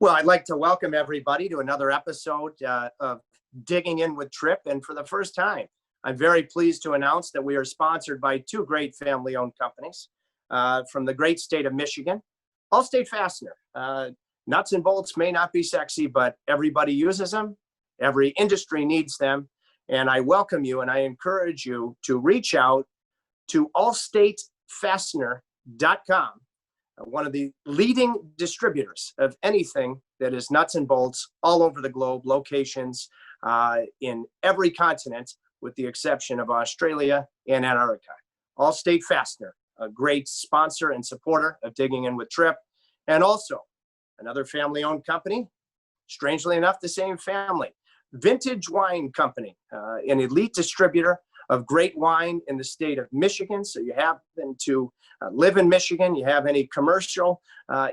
Well, I'd like to welcome everybody to another episode of Digging In with Tripp. And for the first time, I'm very pleased to announce that we are sponsored by two great family-owned companies from the great state of Michigan. Allstate Fastener. Nuts and bolts may not be sexy, but everybody uses them. Every industry needs them. And I welcome you and I encourage you to reach out to allstatefastener.com. One of the leading distributors of anything that is nuts and bolts all over the globe, locations in every continent, with the exception of Australia and Antarctica. Allstate Fastener, a great sponsor and supporter of Digging In with Tripp, and also another family-owned company, strangely enough, the same family, Vintage Wine Company, an elite distributor of great wine in the state of Michigan. So you happen to live in Michigan, you have any commercial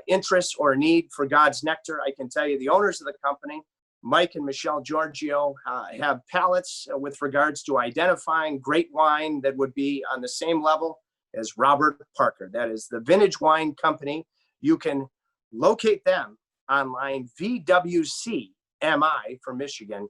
interest or need for God's nectar, I can tell you the owners of the company, Mike and Michelle Giorgio, have palates with regards to identifying great wine that would be on the same level as Robert Parker. That is the Vintage Wine Company. You can locate them online, VWCMI for Michigan.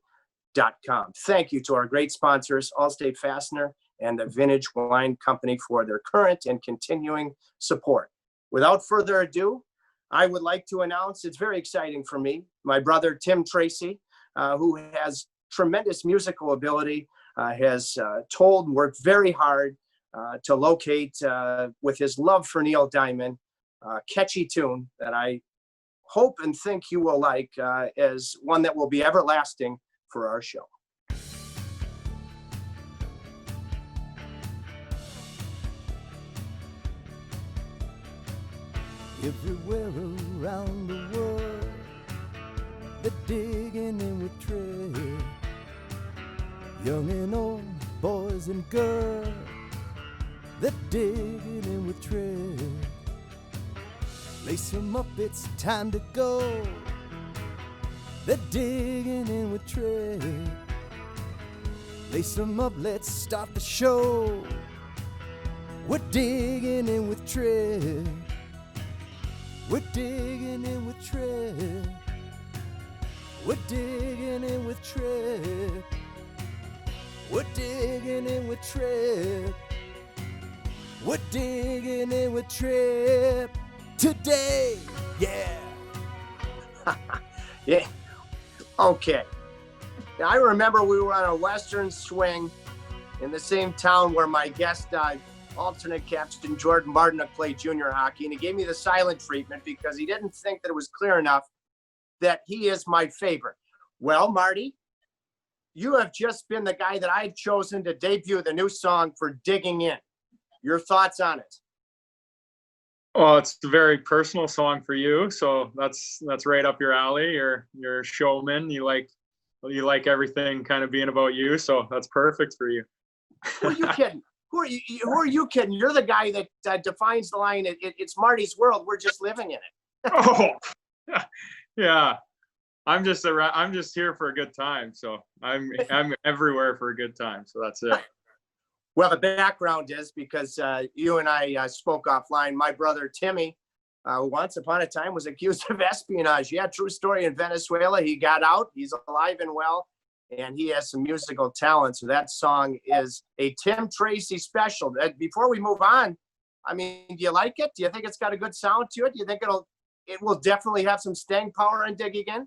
Thank you to our great sponsors, Allstate Fastener and the Vintage Wine Company, for their current and continuing support. Without further ado, I would like to announce, it's very exciting for me, my brother Tim Tracy, who has tremendous musical ability, has worked very hard to locate, with his love for Neil Diamond, a catchy tune that I hope and think you will like as one that will be everlasting for our show. Everywhere around the world, they're digging in with Tripp. Young and old, boys and girls, they're digging in with Tripp. Lace 'em up, it's time to go. They're digging in with Tripp. Lace 'em up, let's start the show. We're digging in with Tripp. We're digging in with Tripp. We're digging in with Tripp. We're digging in with Tripp. We're digging in with Tripp today. Yeah. Yeah. Okay. Now, I remember we were on a Western swing in the same town where my guest, alternate captain Jordan Martinook, played junior hockey, and he gave me the silent treatment because he didn't think that it was clear enough that he is my favorite. Well, Marty, you have just been the guy that I've chosen to debut the new song for Digging In. Your thoughts on it? Well, it's a very personal song for you, so that's right up your alley. You're a showman. You like everything kind of being about you, so that's perfect for you. Who are you kidding? Who are you kidding? You're the guy that defines the line. It's Marty's world. We're just living in it. Oh, yeah. I'm just here for a good time. So I'm everywhere for a good time. So that's it. Well, the background is because you and I spoke offline. My brother Timmy, once upon a time, was accused of espionage. Yeah, true story. In Venezuela, he got out. He's alive and well, and he has some musical talent. So that song is a Tim Tracy special. Before we move on, I mean, do you like it? Do you think it's got a good sound to it? Do you think it will definitely have some staying power and Dig Again?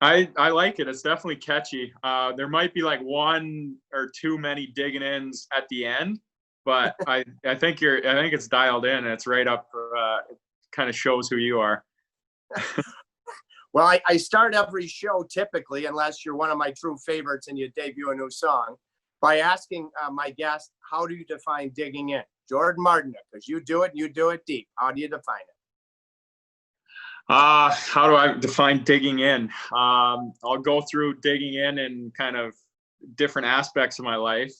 I like it. It's definitely catchy. There might be like one or too many digging ins at the end, but I think it's dialed in and it's right up. It kind of shows who you are. Well, I start every show typically, unless you're one of my true favorites and you debut a new song, by asking my guest, how do you define digging in? Jordan Martinook, because you do it deep. How do you define it? How do I define digging in? I'll go through digging in kind of different aspects of my life.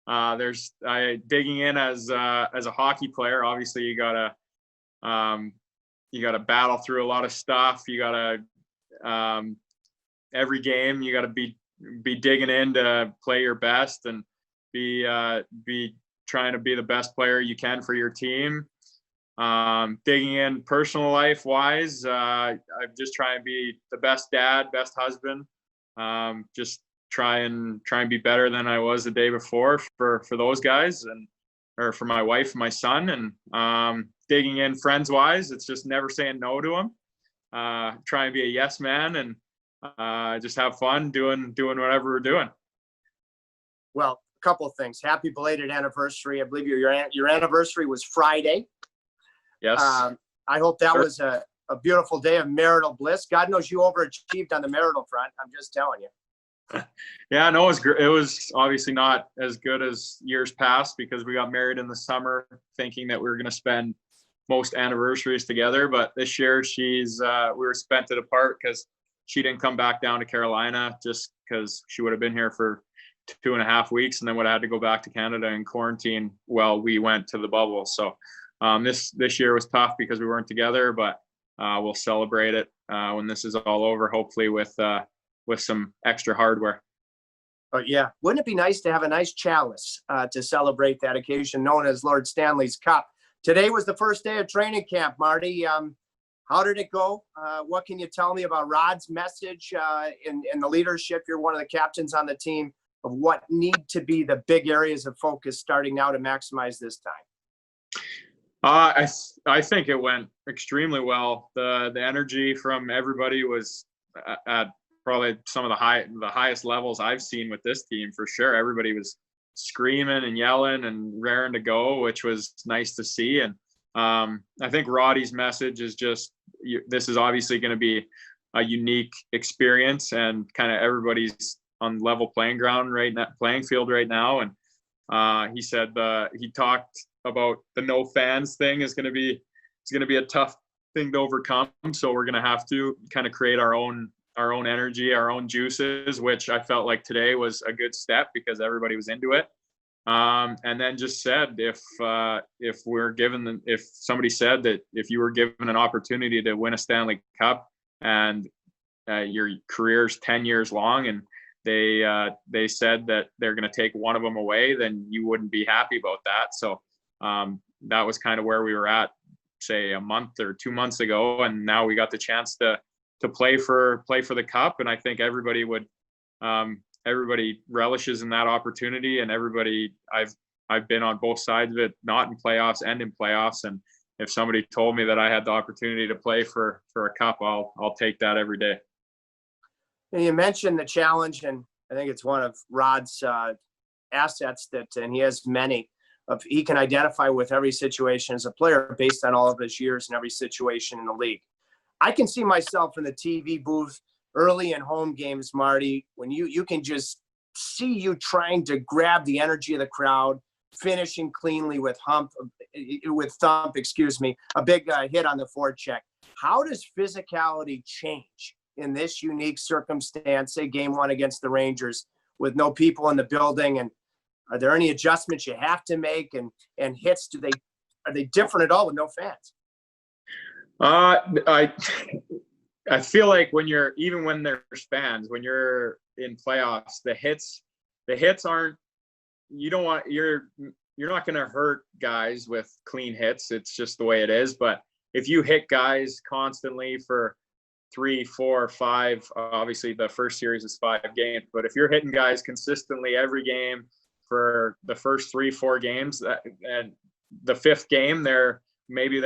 There's digging in as a hockey player. Obviously, you gotta battle through a lot of stuff. You gotta every game you gotta be digging in to play your best and be trying to be the best player you can for your team. Digging in personal life wise, I'm just trying to be the best dad, best husband. Just try and be better than I was the day before for those guys or for my wife and my son. And digging in friends wise, it's just never saying no to them. Try and be a yes man and just have fun doing whatever we're doing. Well, a couple of things. Happy belated anniversary. I believe your anniversary was Friday. Yes. I hope that was a beautiful day of marital bliss. God knows you overachieved on the marital front. I'm just telling you. Yeah, no, it was obviously not as good as years past because we got married in the summer thinking that we were going to spend most anniversaries together. But this year we were spent it apart because she didn't come back down to Carolina just because she would have been here for 2.5 weeks and then would have had to go back to Canada and quarantine while we went to the bubble. So this year was tough because we weren't together, but we'll celebrate it when this is all over, hopefully with some extra hardware. But yeah, wouldn't it be nice to have a nice chalice to celebrate that occasion known as Lord Stanley's Cup? Today was the first day of training camp, Marty. How did it go? What can you tell me about Rod's message in the leadership? You're one of the captains on the team of what need to be the big areas of focus starting now to maximize this time. I think it went extremely well. The energy from everybody was at probably some of the highest levels I've seen with this team for sure. Everybody was screaming and yelling and raring to go, which was nice to see. And I think Roddy's message is just this is obviously going to be a unique experience, and kind of everybody's on level playing field right now. And he said he talked about the no fans thing is going to be a tough thing to overcome. So we're going to have to kind of create our own energy, our own juices, which I felt like today was a good step because everybody was into it. And then just said, if somebody said that if you were given an opportunity to win a Stanley Cup and your career's 10 years long and they said that they're going to take one of them away, then you wouldn't be happy about that. So that was kind of where we were at, say a month or 2 months ago. And now we got the chance to play for the cup. And I think everybody relishes in that opportunity, and I've been on both sides of it, not in playoffs and in playoffs. And if somebody told me that I had the opportunity to play for a cup, I'll take that every day. And you mentioned the challenge, and I think it's one of Rod's assets and he has many he can identify with every situation as a player based on all of his years and every situation in the league. I can see myself in the TV booth early in home games, Marty, when you can just see you trying to grab the energy of the crowd, finishing cleanly with thump, a big hit on the forecheck. How does physicality change in this unique circumstance, say game one against the Rangers with no people in the building? And are there any adjustments you have to make and hits? Are they different at all with no fans? I feel like when there's fans, when you're in playoffs, the hits aren't, you're not going to hurt guys with clean hits. It's just the way it is. But if you hit guys constantly for 3, 4, 5, obviously the first series is 5 games, but if you're hitting guys consistently every game for the first 3, 4 games, and the 5th game, they're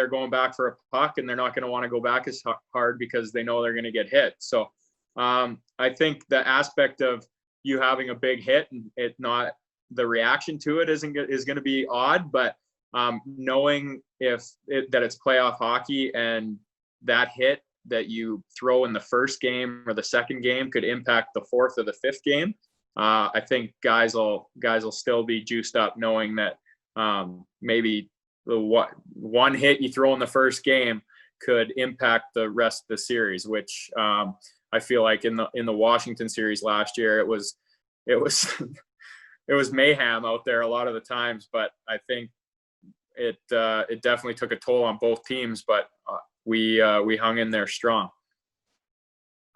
going back for a puck and they're not going to want to go back as hard because they know they're going to get hit. So I think the aspect of you having a big hit and it not, the reaction to it is going to be odd, but knowing that it's playoff hockey and that hit that you throw in the first game or the second game could impact the 4th or the 5th game. I think guys will still be juiced up knowing that maybe the one hit you throw in the first game could impact the rest of the series, which I feel like in the Washington series last year, it was mayhem out there a lot of the times, but I think it definitely took a toll on both teams, but we hung in there strong.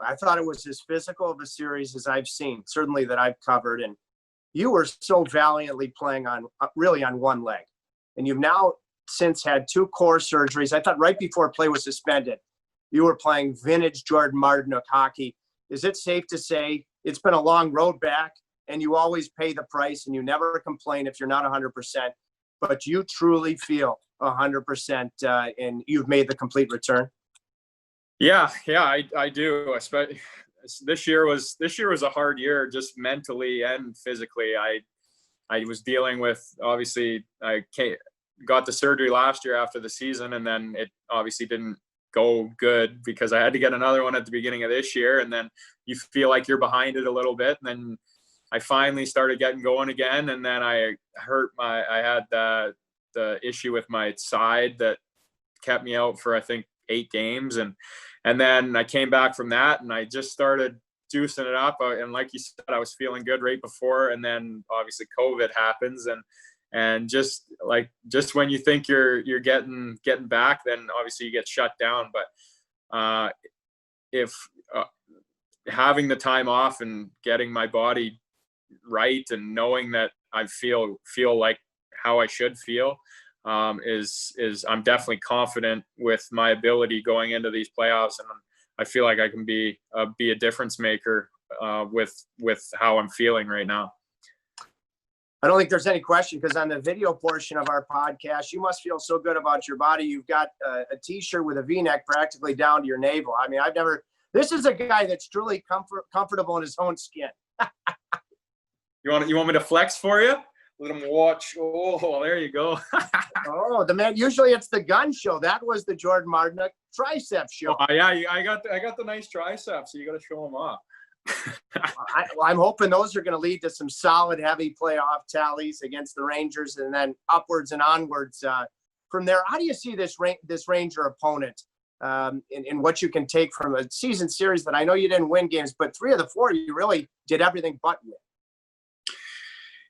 I thought it was as physical of a series as I've seen, certainly that I've covered. And you were so valiantly playing on one leg. And you've now since had 2 core surgeries. I thought right before play was suspended, you were playing vintage Jordan Martinook hockey. Is it safe to say it's been a long road back and you always pay the price and you never complain if you're not 100%, but you truly feel 100% and you've made the complete return? Yeah, I do. Especially this year was a hard year, just mentally and physically. I was dealing with, obviously, got the surgery last year after the season, and then it obviously didn't go good because I had to get another one at the beginning of this year, and then you feel like you're behind it a little bit, and then I finally started getting going again, and then I had the issue with my side that kept me out for I think 8 games, and then I came back from that and I just started juicing it up, and like you said, I was feeling good right before, and then obviously COVID happens, and just when you think you're getting back, then obviously you get shut down. But if having the time off and getting my body right and knowing that I feel like how I should feel is I'm definitely confident with my ability going into these playoffs, and I feel like I can be a difference maker with how I'm feeling right now. I don't think there's any question, because on the video portion of our podcast, you must feel so good about your body. You've got a t-shirt with a V-neck practically down to your navel. I mean, this is a guy that's truly comfortable in his own skin. You want me to flex for you? Let him watch. Oh, there you go. Oh, the man. Usually it's the gun show. That was the Jordan Martinook tricep show. Oh, yeah, I got the nice triceps, so you got to show them off. I'm hoping those are going to lead to some solid, heavy playoff tallies against the Rangers, and then upwards and onwards from there. How do you see this Ranger opponent in what you can take from a season series that I know you didn't win games, but 3 of the 4 you really did everything but win?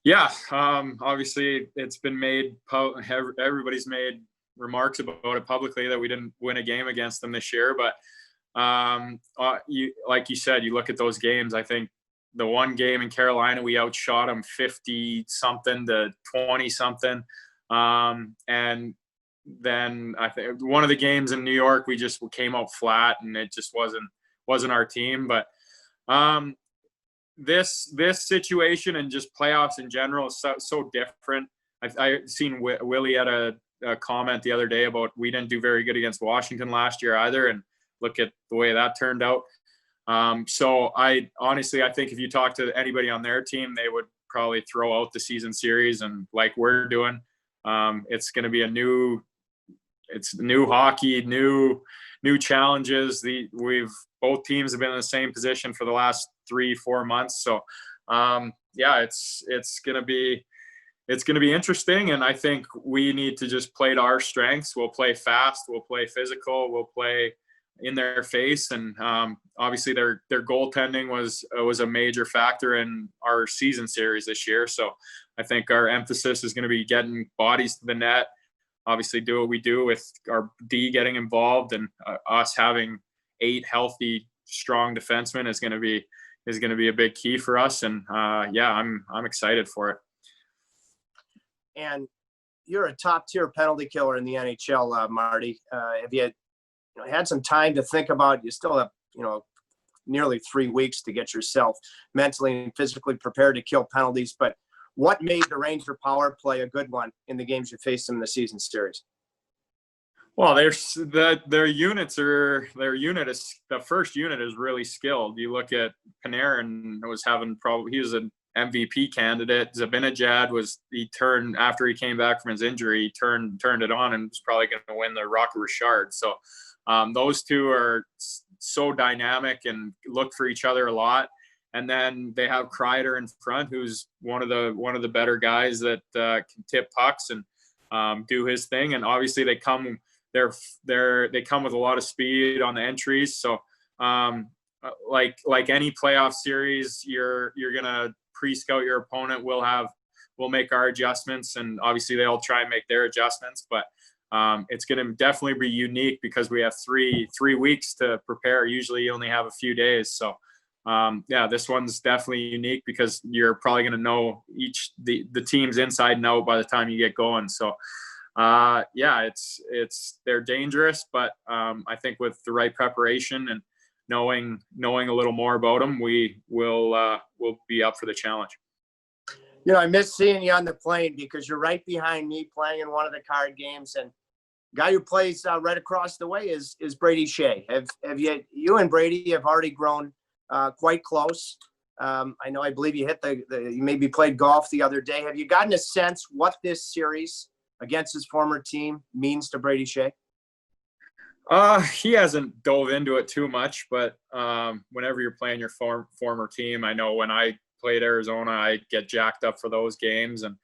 Yeah, obviously it's been made. Everybody's made remarks about it publicly that we didn't win a game against them this year, but like you said, you look at those games. I think the one game in Carolina, we outshot them 50 something to 20 something. And then I think one of the games in New York, we just came out flat and it just wasn't our team. But this situation and just playoffs in general is so different. I seen Willie had a comment the other day about we didn't do very good against Washington last year either, and look at the way that turned out. So I think if you talk to anybody on their team, they would probably throw out the season series, and like we're doing, it's going to be it's new hockey, new challenges. Both teams have been in the same position for the last 3-4 months. So it's going to be interesting. And I think we need to just play to our strengths. We'll play fast, we'll play physical, we'll play in their face. And obviously their goaltending was a major factor in our season series this year. So I think our emphasis is going to be getting bodies to the net, obviously do what we do with our D getting involved, and us having 8 healthy, strong defensemen is going to be a big key for us. And I'm excited for it. And you're a top tier penalty killer in the NHL, Marty. Have you had some time to think about? You still have nearly 3 weeks to get yourself mentally and physically prepared to kill penalties, but what made the Ranger power play a good one in the games you faced them in the season series? Well, the first unit is really skilled. You look at Panarin, he was an MVP candidate. Zabinajad after he came back from his injury, he turned it on and was probably going to win the Rocket Richard. So those two are so dynamic and look for each other a lot. And then they have Kreider in front, who's one of the better guys that can tip pucks and do his thing. And obviously they come with a lot of speed on the entries. So like any playoff series, you're gonna pre-scout your opponent. We'll make our adjustments, and obviously they'll try and make their adjustments. But it's going to definitely be unique because we have three weeks to prepare. Usually you only have a few days. So this one's definitely unique because you're probably going to know the teams inside and out by the time you get going. So yeah, they're dangerous, but I think with the right preparation and knowing a little more about them, we'll be up for the challenge. I miss seeing you on the plane because you're right behind me playing in one of the card games, and guy who plays right across the way is Brady Shea. Have you and Brady have already grown quite close. I believe you hit you maybe played golf the other day. Have you gotten a sense what this series against his former team means to Brady Shea? He hasn't dove into it too much, but whenever you're playing your former team, I know when I played Arizona, I get jacked up for those games, and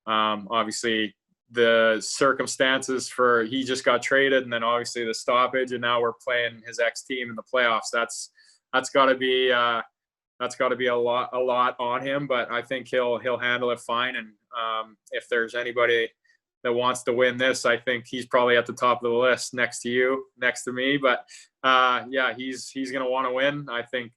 obviously the circumstances for he just got traded, and then obviously the stoppage, and now we're playing his ex-team in the playoffs. That's got to be a lot on him, but I think he'll handle it fine. And if there's anybody that wants to win this, I think he's probably at the top of the list next to me. But yeah, he's going to want to win. I think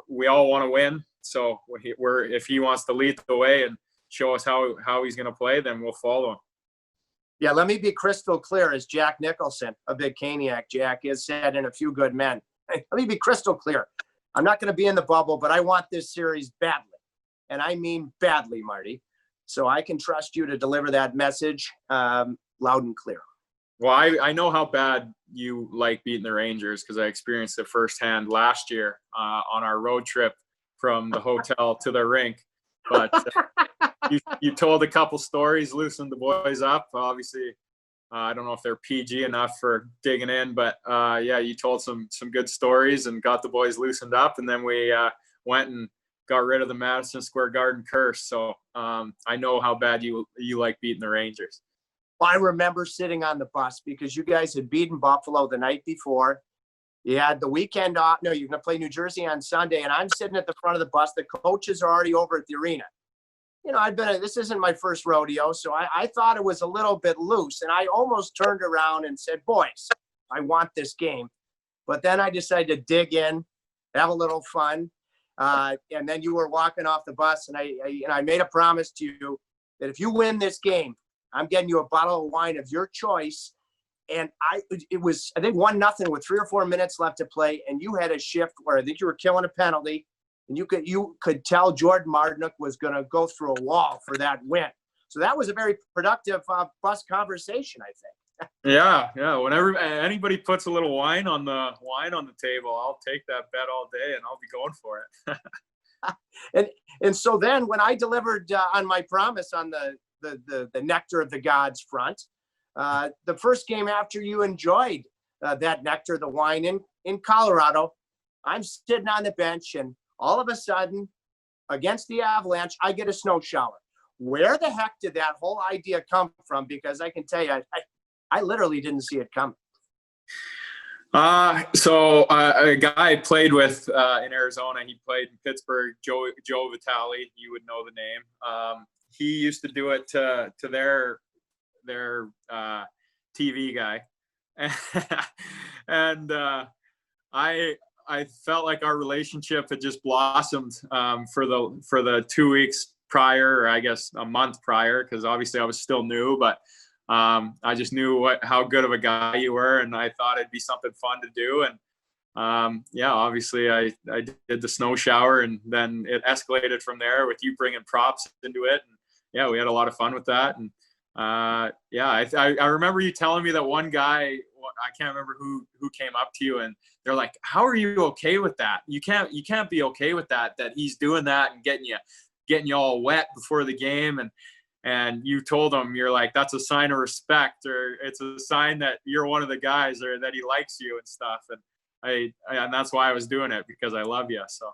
we all want to win. So if he wants to lead the way and show us how he's going to play, then we'll follow him. Yeah, let me be crystal clear, as Jack Nicholson, a big Caniac Jack, has said in A Few Good Men. Let me be crystal clear. I'm not going to be in the bubble, but I want this series badly. And I mean badly, Marty. So I can trust you to deliver that message loud and clear. Well, I know how bad you like beating the Rangers because I experienced it firsthand last year on our road trip from the hotel to the rink. But you told a couple stories, loosened the boys up. Obviously, I don't know if they're PG enough for digging in, but yeah, you told some good stories and got the boys loosened up. And then we went and got rid of the Madison Square Garden curse. So I know how bad you like beating the Rangers. Well, I remember sitting on the bus because you guys had beaten Buffalo the night before. You had the weekend off. No, you're going to play New Jersey on Sunday, and I'm sitting at the front of the bus. The coaches are already over at the arena. This isn't my first rodeo, so I thought it was a little bit loose, and I almost turned around and said, boys, I want this game. But then I decided to dig in, have a little fun. And then you were walking off the bus, and I made a promise to you that if you win this game, I'm getting you a bottle of wine of your choice. And it was, I think, 1-0 with 3 or 4 minutes left to play. And you had a shift where I think you were killing a penalty. And you could tell Jordan Martinook was going to go through a wall for that win. So that was a very productive bus conversation, I think. Yeah. Whenever anybody puts a little wine on the table, I'll take that bet all day, and I'll be going for it. and so then when I delivered on my promise on the nectar of the gods front, the first game after you enjoyed that nectar, the wine in Colorado, I'm sitting on the bench, and all of a sudden, against the Avalanche, I get a snow shower. Where the heck did that whole idea come from? Because I can tell you, I literally didn't see it coming. So a guy I played with in Arizona, he played in Pittsburgh, Joe Vitale, you would know the name. He used to do it to their TV guy. And I felt like our relationship had just blossomed for the 2 weeks prior, or I guess a month prior, because obviously I was still new, but I just knew how good of a guy you were, and I thought it'd be something fun to do. And yeah, obviously I did the snow shower, and then it escalated from there with you bringing props into it. And yeah, we had a lot of fun with that. And yeah, I remember you telling me that one guy, I can't remember who came up to you, and they're like, how are you okay with that? You can't be okay with that he's doing that and getting you all wet before the game. And you told him, you're like, that's a sign of respect, or it's a sign that you're one of the guys, or that he likes you and stuff. And and that's why I was doing it, because I love you. So.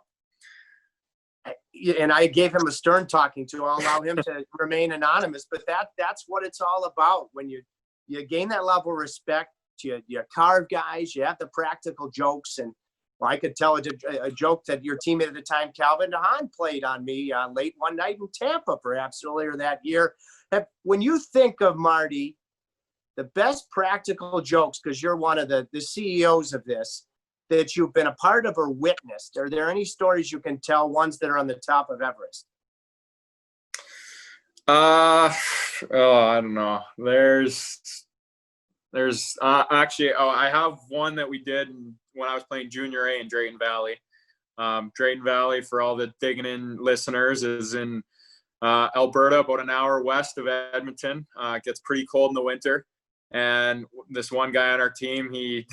And I gave him a stern talking to. I'll allow him to remain anonymous, but that's what it's all about. When you gain that level of respect, you carve guys, you have the practical jokes. And I could tell a joke that your teammate at the time, Calvin DeHaan, played on me late one night in Tampa, perhaps earlier that year. When you think of, Marty, the best practical jokes, because you're one of the CEOs of this, that you've been a part of or witnessed, are there any stories you can tell, ones that are on the top of Everest? Uh, oh, I don't know. There's actually, I have one that we did when I was playing Junior A in Drayton Valley. Drayton Valley, for all the digging in listeners, is in Alberta, about an hour west of Edmonton. It gets pretty cold in the winter. And this one guy on our team, he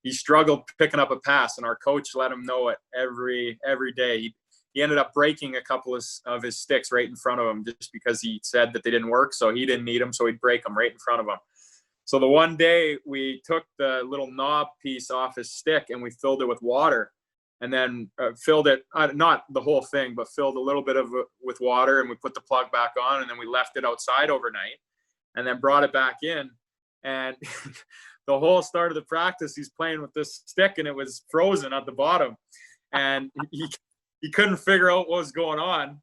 struggled picking up a pass, and our coach let him know it every day. He ended up breaking a couple of his sticks right in front of him just because he said that they didn't work. So he didn't need them, so he'd break them right in front of him. So the one day we took the little knob piece off his stick and we filled it with water, and then filled it, not the whole thing, but filled a little bit of it with water, and we put the plug back on, and then we left it outside overnight and then brought it back in. And the whole start of the practice, he's playing with this stick and it was frozen at the bottom, and he couldn't figure out what was going on.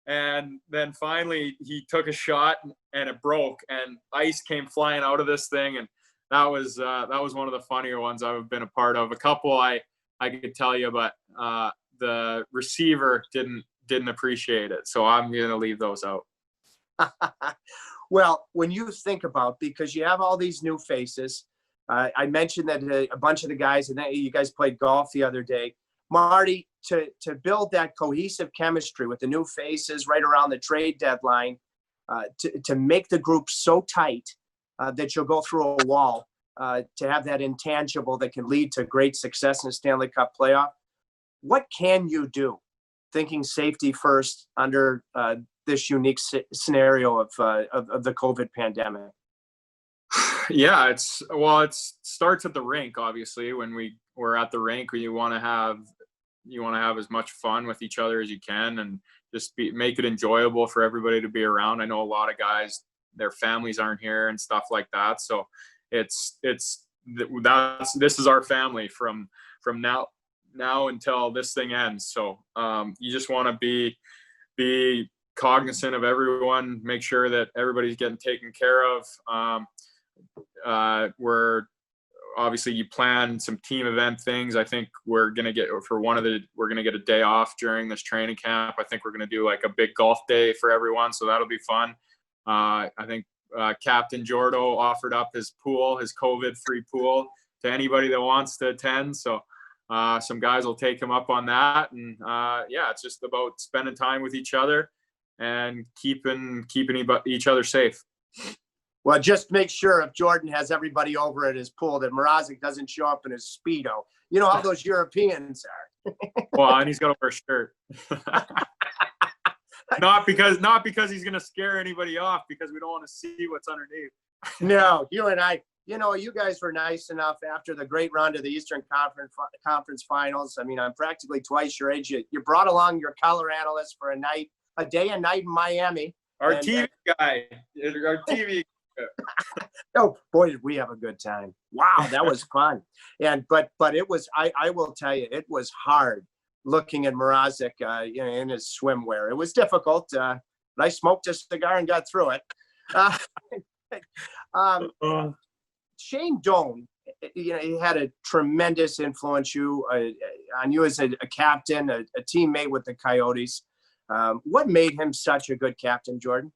And then finally he took a shot and it broke, and ice came flying out of this thing. And that was one of the funnier ones I've been a part of. A couple I could tell you, but the receiver didn't appreciate it. So I'm going to leave those out. Well, when you think about, because you have all these new faces, I mentioned that a bunch of the guys, and you guys played golf the other day. Marty, to build that cohesive chemistry with the new faces right around the trade deadline, to make the group so tight that you'll go through a wall, to have that intangible that can lead to great success in the Stanley Cup playoff. What can you do, thinking safety first under this unique scenario of the COVID pandemic? Yeah, it starts at the rink. Obviously, when we're at the rink, you want to have as much fun with each other as you can, and just make it enjoyable for everybody to be around. I know a lot of guys, their families aren't here and stuff like that, so this is our family from now until this thing ends. So you just want to be cognizant of everyone, make sure that everybody's getting taken care of. We're obviously, you plan some team event things. I think we're going to get a day off during this training camp. I think we're going to do like a big golf day for everyone. So that'll be fun. I think Captain Jordo offered up his COVID-free pool to anybody that wants to attend. So some guys will take him up on that. And it's just about spending time with each other and keeping each other safe. Well, just make sure if Jordan has everybody over at his pool that Mrazek doesn't show up in his Speedo. You know how those Europeans are. Well, and he's got to wear a shirt. Not because he's going to scare anybody off, because we don't want to see what's underneath. No, you and I, you guys were nice enough after the great run to the Eastern Conference Finals. I mean, I'm practically twice your age. You brought along your color analyst for a day and night in Miami. TV guy. Oh boy, did we have a good time. Wow, that was fun. But it was, I will tell you, it was hard looking at Mrazek in his swimwear. It was difficult, but I smoked a cigar and got through it. Shane Doan, he had a tremendous influence on you as a captain, a teammate with the Coyotes. What made him such a good captain, Jordan?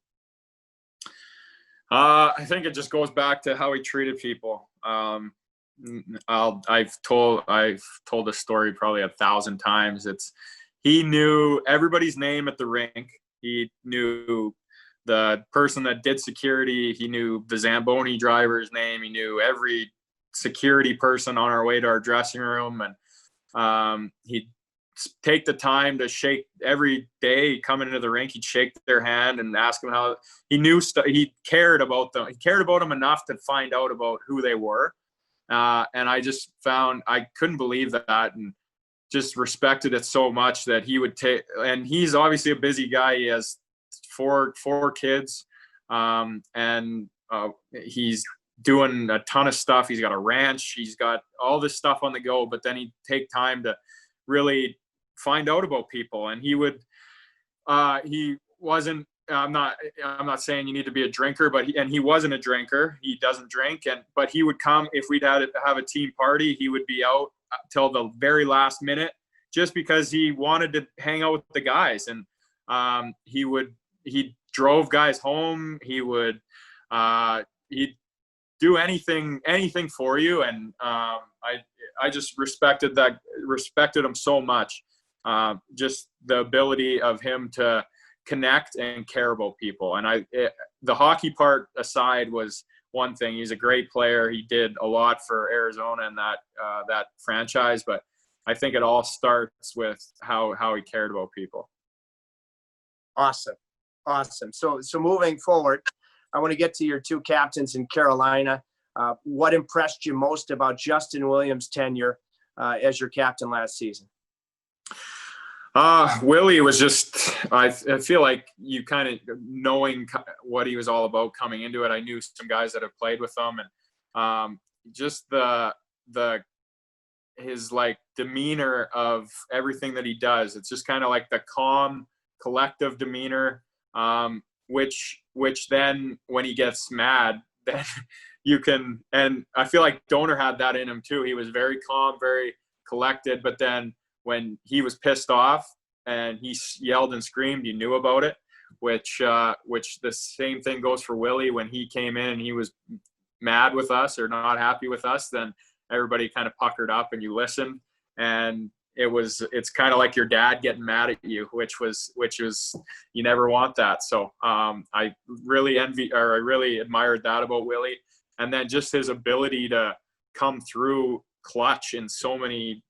I think it just goes back to how he treated people. I've told this story probably 1,000 times. He knew everybody's name at the rink. He knew the person that did security. He knew the Zamboni driver's name. He knew every security person on our way to our dressing room. And he'd take the time to shake every day coming into the rink. He'd shake their hand and ask them how he knew he cared about them. He cared about them enough to find out about who they were. And I just found, I couldn't believe that, and just respected it so much that he would take, and he's obviously a busy guy. He has four kids. And he's doing a ton of stuff. He's got a ranch. He's got all this stuff on the go, but then he'd take time to really find out about people. And he wasn't, I'm not saying you need to be a drinker, but he wasn't a drinker. He doesn't drink. But he would come, if we'd have a team party, he would be out till the very last minute, just because he wanted to hang out with the guys. And he'd drove guys home. He would he'd do anything for you, and I just respected him so much. Just the ability of him to connect and care about people. And the hockey part aside was one thing. He's a great player. He did a lot for Arizona and that franchise, but I think it all starts with how he cared about people. Awesome. So moving forward, I want to get to your two captains in Carolina. What impressed you most about Justin Williams' tenure as your captain last season? Willie was just, I feel like you kind of knowing what he was all about coming into it. I knew some guys that have played with him, and just his like demeanor of everything that he does. It's just kind of like the calm, collective demeanor, which then when he gets mad, then you can, and I feel like Donor had that in him too. He was very calm, very collected, but then when he was pissed off and he yelled and screamed, you knew about it, which the same thing goes for Willie. When he came in and he was mad with us or not happy with us, then everybody kind of puckered up and you listened. And it's kind of like your dad getting mad at you, which was, you never want that. So I really admired that about Willie. And then just his ability to come through clutch in so many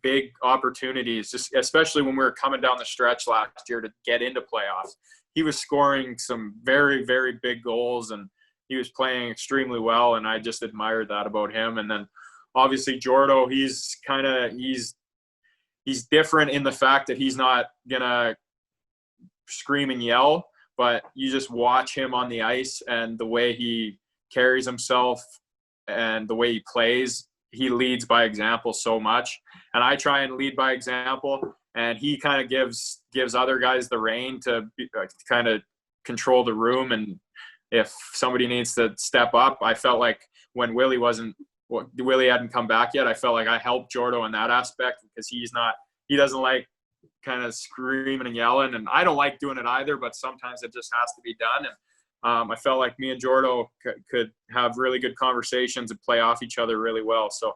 big opportunities, just especially when we were coming down the stretch last year to get into playoffs. He was scoring some very, very big goals, and he was playing extremely well, and I just admired that about him. And then obviously Jordo, he's different in the fact that he's not gonna scream and yell, but you just watch him on the ice and the way he carries himself and the way he plays. He leads by example so much, and I try and lead by example, and he kind of gives other guys the rein to kind of control the room. And if somebody needs to step up, I felt like when Willie hadn't come back yet, I felt like I helped Jordo in that aspect, because he doesn't like kind of screaming and yelling, and I don't like doing it either, but sometimes it just has to be done. And I felt like me and Jordo could have really good conversations and play off each other really well. So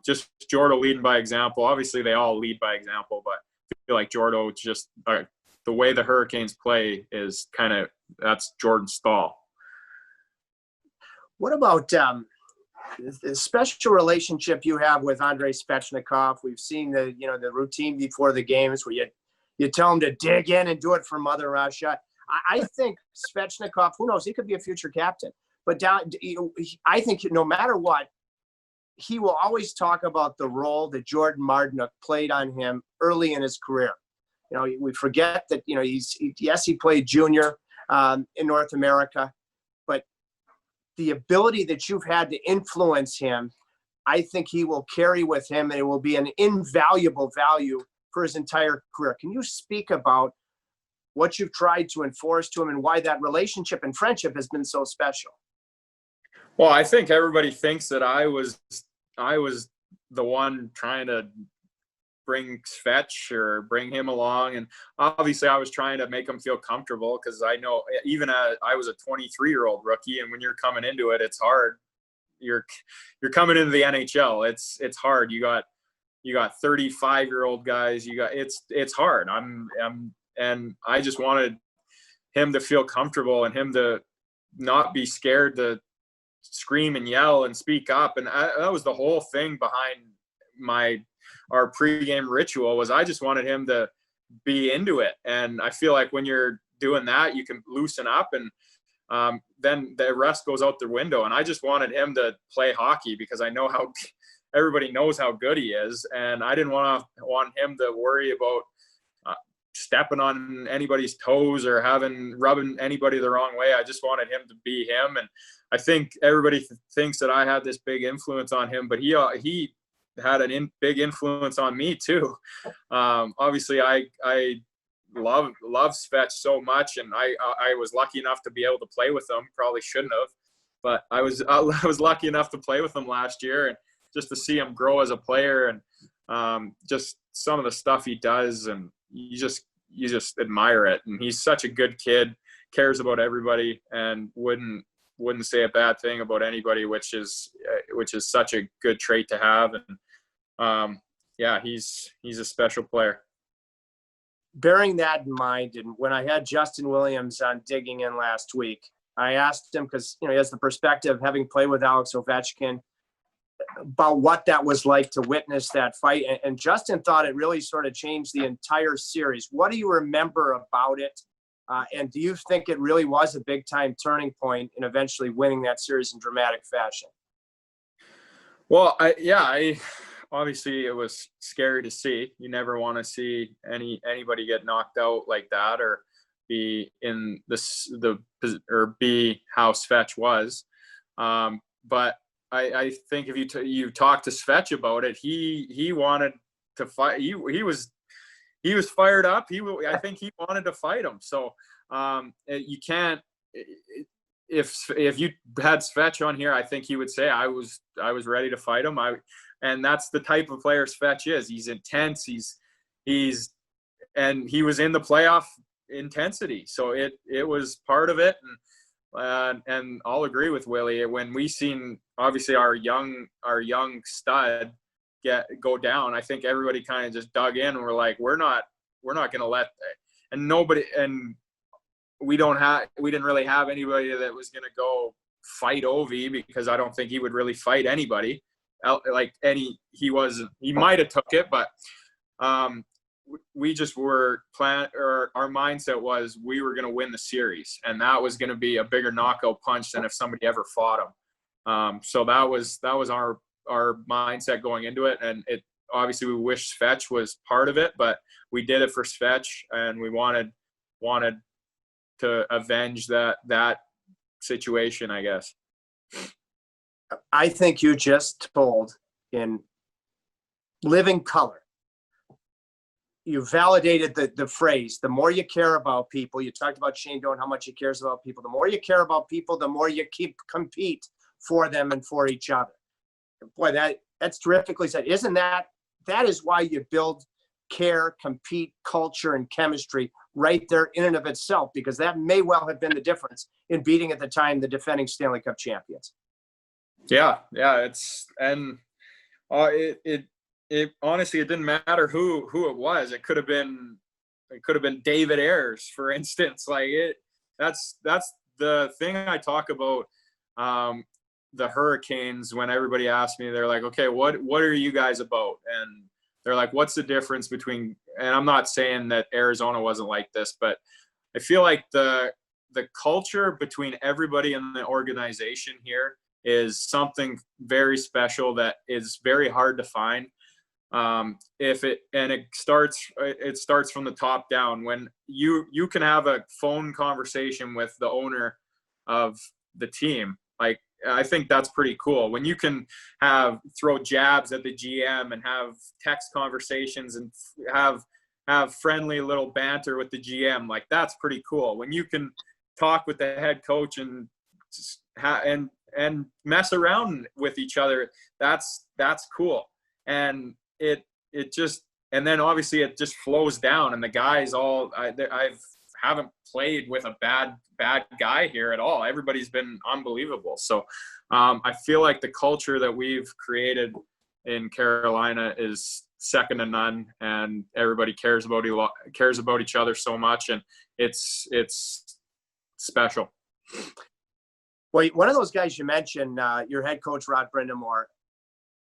just Jordo leading by example. Obviously, they all lead by example, but I feel like Jordo just the way the Hurricanes play is that's Jordan's style. What about the special relationship you have with Andrei Svechnikov? We've seen the routine before the games where you tell him to dig in and do it for Mother Russia. I think Svechnikov, who knows, he could be a future captain. But I think no matter what, he will always talk about the role that Jordan Martinook played on him early in his career. We forget that, he played junior in North America, but the ability that you've had to influence him, I think he will carry with him, and it will be an invaluable value for his entire career. Can you speak about what you've tried to enforce to him and why that relationship and friendship has been so special? Well, I think everybody thinks that I was the one trying to bring Svetch or bring him along. And obviously I was trying to make him feel comfortable, because I know even I was a 23-year-old rookie, and when you're coming into it, it's hard. You're coming into the NHL. It's hard. You got 35-year-old guys. It's hard. And I just wanted him to feel comfortable and him to not be scared to scream and yell and speak up. And that was the whole thing behind our pregame ritual, was I just wanted him to be into it. And I feel like when you're doing that, you can loosen up, and then the rest goes out the window. And I just wanted him to play hockey, because I know how everybody knows how good he is. And I didn't want him to worry about stepping on anybody's toes or rubbing anybody the wrong way. I just wanted him to be him. And I think everybody thinks that I had this big influence on him, but he had a big influence on me too. Obviously I love Svetch so much, and I was lucky enough to be able to play with him. Probably shouldn't have, but I was lucky enough to play with him last year, and just to see him grow as a player, and just some of the stuff he does, and you just admire it. And he's such a good kid. cares about everybody and wouldn't say a bad thing about anybody, which is such a good trait to have. And yeah, he's a special player. Bearing that in mind, and when I had Justin Williams on Digging In last week, I asked him, because he has the perspective, having played with Alex Ovechkin, about what that was like to witness that fight. And Justin thought it really sort of changed the entire series. What do you remember about it? And do you think it really was a big time turning point in eventually winning that series in dramatic fashion? Well, obviously it was scary to see. You never want to see anybody get knocked out like that, or be in or be how Svech was. But I think if you talk to Svech about it, he wanted to fight. He was fired up. I think he wanted to fight him. So you can't. If you had Svech on here, I think he would say I was ready to fight him. And that's the type of player Svech is. He's intense. And he was in the playoff intensity. So it was part of it. And I'll agree with Willie. When we seen obviously our young stud go down, I think everybody kind of just dug in and we're like, we're not going to let that. And nobody, and we didn't really have anybody that was going to go fight Ovi, because I don't think he would really fight anybody. He might have took it, but we just were our mindset was we were going to win the series, and that was going to be a bigger knockout punch than if somebody ever fought him. So that was our mindset going into it, and it obviously we wish Svech was part of it, but we did it for Svech, and we wanted to avenge that situation, I guess. I think you just told in living color. You validated the phrase, the more you care about people. You talked about Shane Doan, how much he cares about people. The more you care about people, the more you compete for them and for each other. Boy, that's terrifically said. Isn't that is why you build care, compete, culture, and chemistry right there in and of itself, because that may well have been the difference in beating at the time the defending Stanley Cup champions. Yeah. It honestly, it didn't matter who it was. It could have been David Ayers, for instance. That's the thing I talk about. The Hurricanes, when everybody asks me, they're like, okay, what are you guys about? And they're like, what's the difference between, and I'm not saying that Arizona wasn't like this, but I feel like the culture between everybody in the organization here is something very special that is very hard to find. It starts from the top down. When you can have a phone conversation with the owner of the team, I think that's pretty cool. When you can throw jabs at the GM and have text conversations and have friendly little banter with the GM, that's pretty cool. When you can talk with the head coach and mess around with each other, that's cool. And and then obviously it just flows down, and the guys I haven't played with a bad guy here at all. Everybody's been unbelievable. So I feel like the culture that we've created in Carolina is second to none, and everybody cares about each other so much, and it's special. Well, one of those guys you mentioned, your head coach, Rod Brindamore,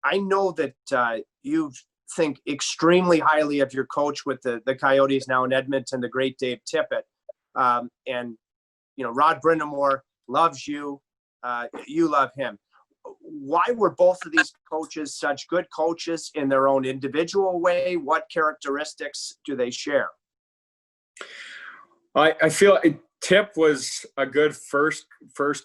I know that you think extremely highly of your coach with the Coyotes now in Edmonton, the great Dave Tippett. And, Rod Brindamore loves you. You love him. Why were both of these coaches such good coaches in their own individual way? What characteristics do they share? I feel Tip was a good first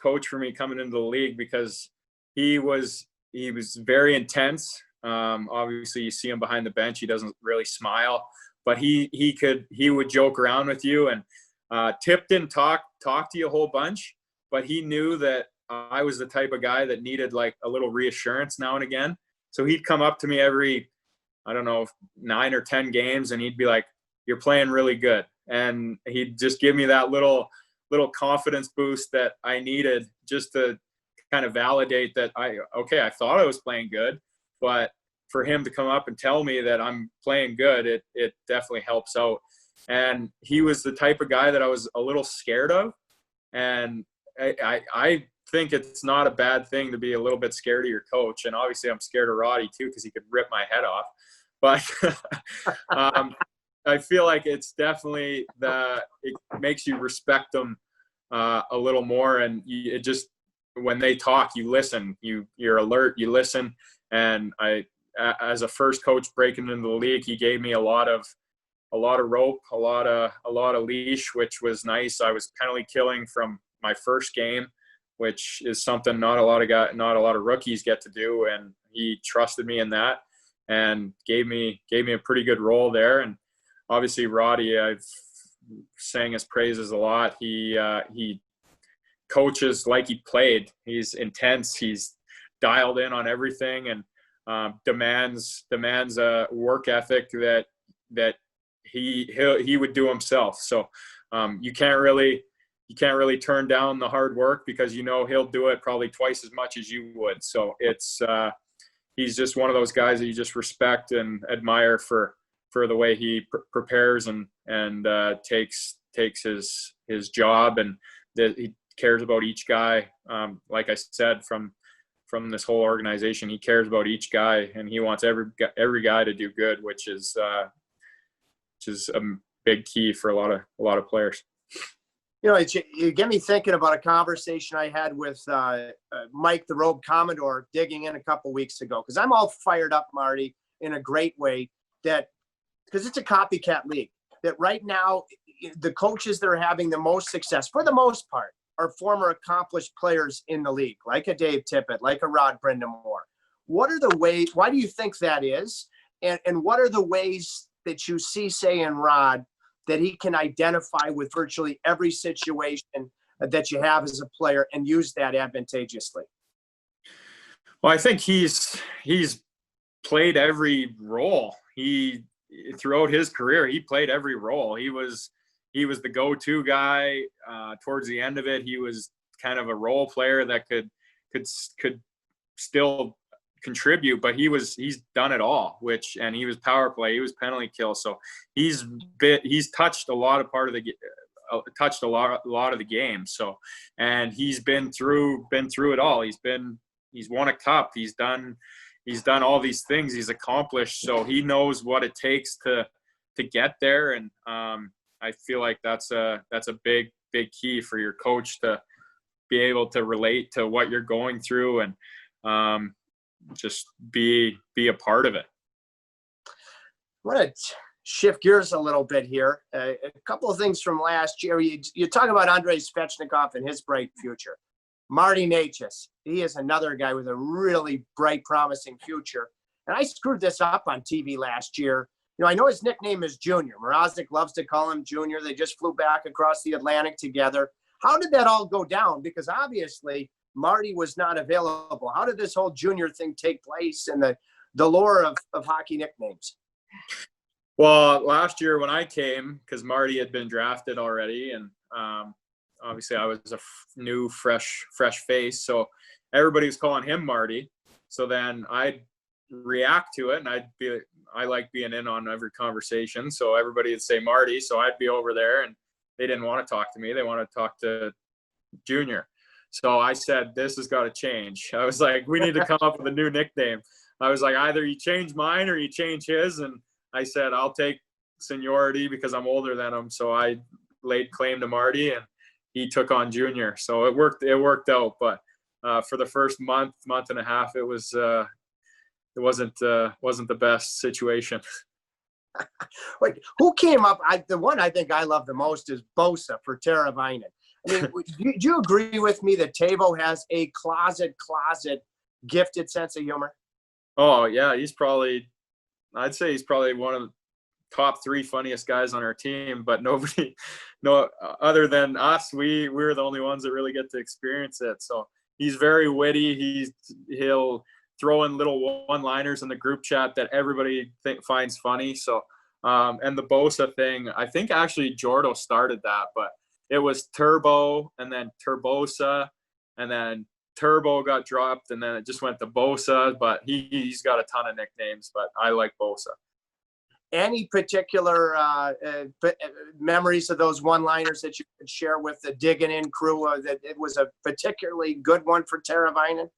coach for me coming into the league, because he was very intense. Obviously, you see him behind the bench; he doesn't really smile, but he would joke around with you. And Tip didn't talk to you a whole bunch, but he knew that I was the type of guy that needed a little reassurance now and again. So he'd come up to me every, 9 or 10 games, and he'd be like, "You're playing really good." And he'd just give me that little little confidence boost that I needed just to kind of validate that I thought I was playing good, but for him to come up and tell me that I'm playing good, it definitely helps out. And he was the type of guy that I was a little scared of. And I think it's not a bad thing to be a little bit scared of your coach. And obviously I'm scared of Roddy too, because he could rip my head off. But I feel like it's definitely it makes you respect them a little more. And it just, when they talk, you listen, you're alert, you listen. And as a first coach breaking into the league, he gave me a lot of rope, a lot of leash, which was nice. I was penalty killing from my first game, which is something not a lot of rookies get to do. And he trusted me in that and gave me a pretty good role there. And obviously Roddy, I've sang his praises a lot. He coaches like he played. He's intense. He's dialed in on everything, and demands a work ethic that he would do himself. So you can't really turn down the hard work, because he'll do it probably twice as much as you would. So it's he's just one of those guys that you just respect and admire for the way he prepares and takes his job, and that he cares about each guy. Like I said, from this whole organization, he cares about each guy, and he wants every guy to do good, which is a big key for a lot of players. You get me thinking about a conversation I had with Mike, the Robe Commodore, digging in a couple weeks ago, because I'm all fired up, Marty, in a great way, because it's a copycat league, that right now the coaches that are having the most success, for the most part, are former accomplished players in the league, like a Dave Tippett, like a Rod Brindamore. What are the ways, why do you think that is? And what are the ways that you see, say, in Rod, that he can identify with virtually every situation that you have as a player and use that advantageously? Well, I think he's played every role. Throughout his career, he played every role. He was the go-to guy. Towards the end of it, he was kind of a role player that could still contribute, but he's done it all. And he was power play, he was penalty kill. So he's touched a lot of a lot of the game. So, and he's been through it all. He's won a cup. He's done all these things. He's accomplished. So he knows what it takes to get there. And I feel like that's a big key for your coach, to be able to relate to what you're going through, and just be a part of it. I want to shift gears a little bit here. A couple of things from last year. You talk about Andrei Svechnikov and his bright future. Marty Natchez, he is another guy with a really bright, promising future. And I screwed this up on TV last year. I know his nickname is Junior. Mrazek loves to call him Junior. They just flew back across the Atlantic together. How did that all go down? Because obviously Marty was not available. How did this whole Junior thing take place, and the lore of hockey nicknames? Well, last year when I came, because Marty had been drafted already, and obviously I was a new, fresh face, so everybody was calling him Marty. So then I'd react to it, and I like being in on every conversation, so everybody would say Marty, so I'd be over there, and they didn't want to talk to me. They wanted to talk to Junior. So I said, this has got to change. I was like, we need to come up with a new nickname. I was like, either you change mine or you change his. And I said, I'll take seniority because I'm older than him. So I laid claim to Marty, and he took on Junior. So it worked out. But for the first month and a half, it wasn't the best situation. Wait, who came up? The one I think I love the most is Bosa for Teravainen. I mean, do you agree with me that Tavo has a closet gifted sense of humor? Oh yeah, I'd say he's probably one of the top 3 funniest guys on our team, but other than us, we're the only ones that really get to experience it. So he's very witty. He'll throw in little one-liners in the group chat that everybody finds funny. So, and the Bosa thing, I think actually Jordo started that, but it was Turbo and then Turbosa, and then Turbo got dropped, and then it just went to Bosa. But he's got a ton of nicknames, but I like Bosa. Any particular memories of those one-liners that you could share with the digging in crew that it was a particularly good one for Teravainen?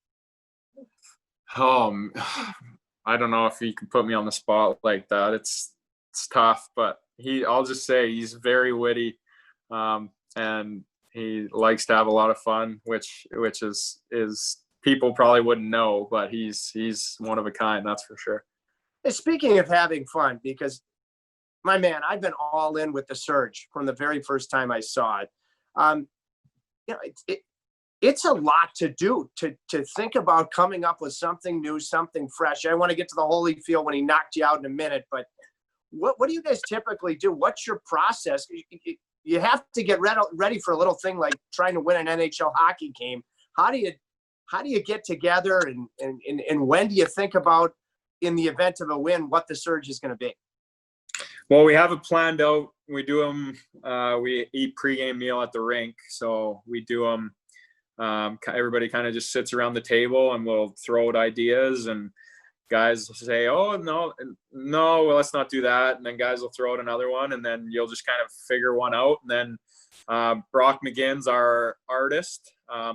I don't know if you can put me on the spot like that. It's tough, but I'll just say he's very witty, and he likes to have a lot of fun, which is people probably wouldn't know, but he's one of a kind, that's for sure. Speaking of having fun, because my man, I've been all in with the Surge from the very first time I saw it. It's a lot to do to think about coming up with something new, something fresh. I want to get to the Holyfield when he knocked you out in a minute, but what do you guys typically do? What's your process? You have to get ready for a little thing like trying to win an NHL hockey game. How do you get together, and when do you think about, in the event of a win, what the Surge is going to be? Well, we have it planned out. We do them. We eat pregame meal at the rink, so we do them. Everybody kind of just sits around the table, and we'll throw out ideas, and guys will say, "Oh, no, well, let's not do that." And then guys will throw out another one, and then you'll just kind of figure one out. And then Brock McGinn's our artist.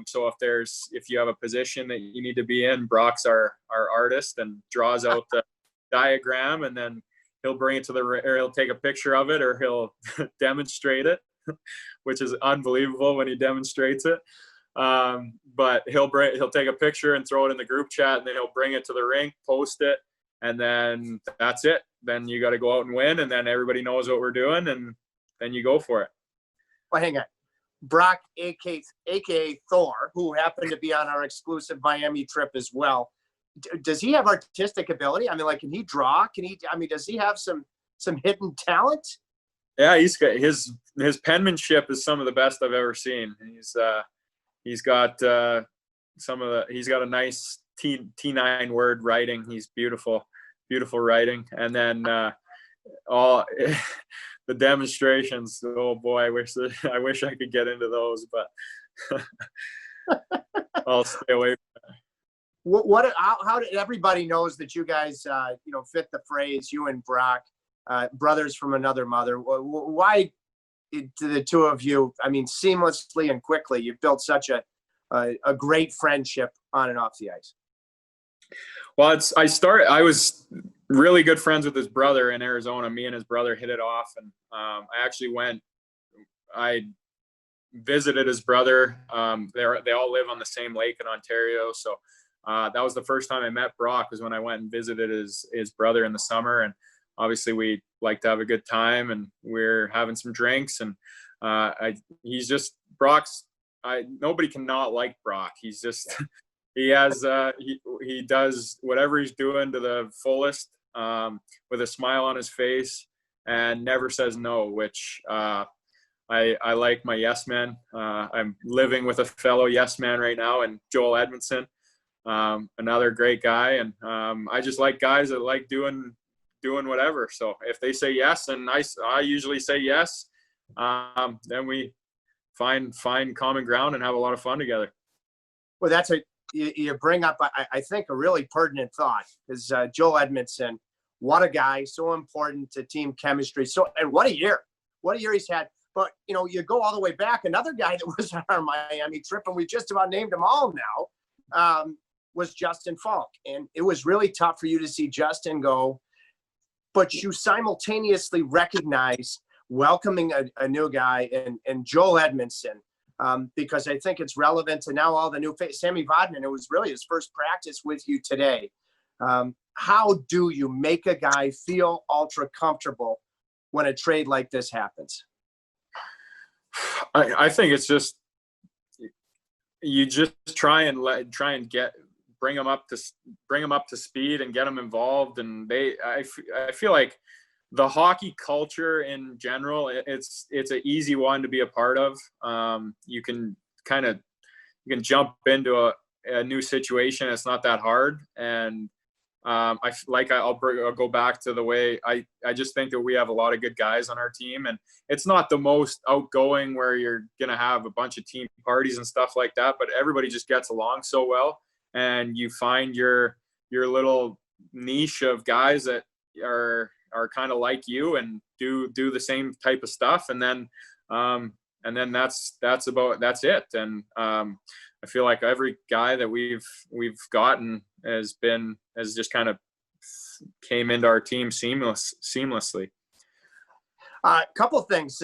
So if you have a position that you need to be in, Brock's our artist and draws out the diagram, and then he'll bring it or he'll take a picture of it, or he'll demonstrate it, which is unbelievable when he demonstrates it. But he'll take a picture and throw it in the group chat, and then he'll bring it to the rink, post it, and then that's it. Then you got to go out and win, and then everybody knows what we're doing, and then you go for it. Well, hang on. Brock, aka Thor, who happened to be on our exclusive Miami trip as well. Does he have artistic ability? I mean, like, can he draw? Does he have some hidden talent? Yeah, he's got his penmanship is some of the best I've ever seen. He's got a nice T9 word writing. He's beautiful writing. And then all the demonstrations. Oh boy, I wish I could get into those, but I'll stay away from that. How did everybody knows that you guys fit the phrase, you and Brock, brothers from another mother? Why do the two of you, seamlessly and quickly, you've built such a great friendship on and off the ice? Well, I was really good friends with his brother in Arizona. Me and his brother hit it off, and I visited his brother. They all live on the same lake in Ontario, so that was the first time I met Brock, was when I went and visited his brother in the summer. And obviously we like to have a good time, and we're having some drinks, and nobody can not like Brock. He's just he does whatever he's doing to the fullest, with a smile on his face, and never says no, which I like my yes man. I'm living with a fellow yes man right now, and Joel Edmondson, another great guy. And I just like guys that like doing whatever. So if they say yes, and I usually say yes, then we find common ground and have a lot of fun together. Well, you bring up, I think, a really pertinent thought, is Joel Edmondson, what a guy, so important to team chemistry. And what a year he's had. But, you go all the way back, another guy that was on our Miami trip, and we just about named them all now, was Justin Falk. And it was really tough for you to see Justin go, but you simultaneously recognize welcoming a new guy and Joel Edmondson, because I think it's relevant to now all the new face. Sammy Vodman, it was really his first practice with you today. How do you make a guy feel ultra comfortable when a trade like this happens? I think it's just, you just try and bring them up to speed and get them involved. And I feel like the hockey culture in general, it's an easy one to be a part of. You can jump into a new situation. It's not that hard, and I'll go back to the way I just think that we have a lot of good guys on our team, and it's not the most outgoing where you're going to have a bunch of team parties and stuff like that, but everybody just gets along so well, and you find your little niche of guys that are kind of like you and do the same type of stuff. And then that's it. And I feel like every guy that we've gotten has just kind of came into our team seamlessly. A couple things.